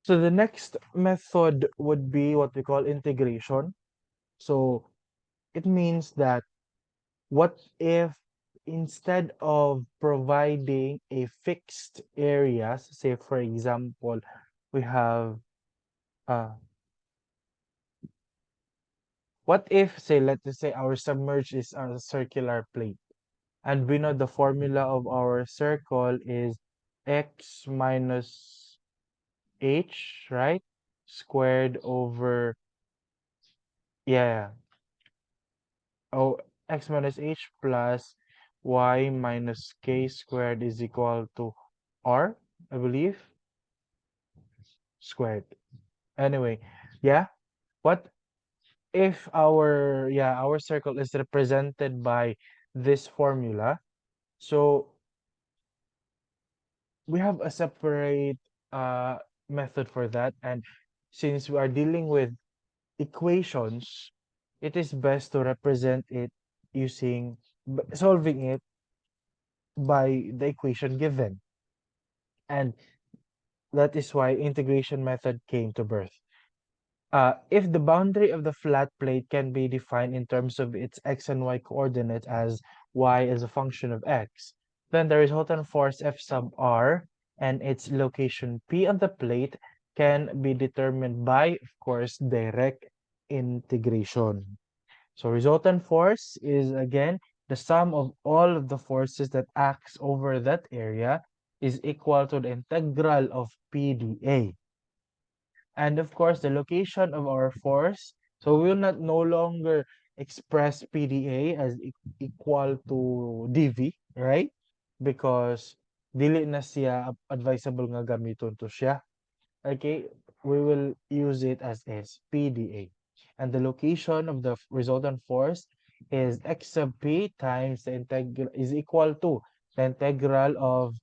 So the next method would be what we call integration. So it means that what if instead of providing a fixed area, say for example, we have uh, what if say let's just say our submerged is a circular plate and we know the formula of our circle is x minus h, right? Squared over, yeah, oh, x minus h plus y minus k squared is equal to r, I believe, squared. Anyway, yeah, what if our circle is represented by this formula? So we have a separate uh method for that, and since we are dealing with equations, it is best to represent it using solving it by the equation given. And that is why integration method came to birth. If the boundary of the flat plate can be defined in terms of its x and y coordinates as y as a function of x, then the resultant force F sub r and its location P on the plate can be determined by, of course, direct integration. So resultant force is again the sum of all of the forces that acts over that area is equal to the integral of PdA. And of course, the location of our force. So we will not no longer express PdA as equal to dV, right? Because dili na siya advisable nga gamiton to siya. Okay, we will use it as is PdA. And the location of the resultant force is x sub p times the integral is equal to the integral of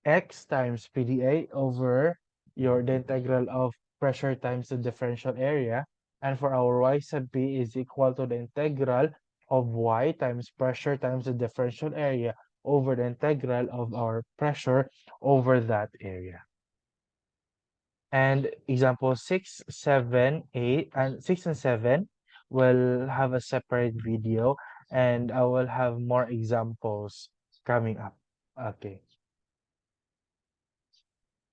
x times PdA over the integral of pressure times the differential area. And for our y sub p is equal to the integral of y times pressure times the differential area over the integral of our pressure over that area. And example 6, 7, 8, and 6 and 7 will have a separate video, and I will have more examples coming up. Okay.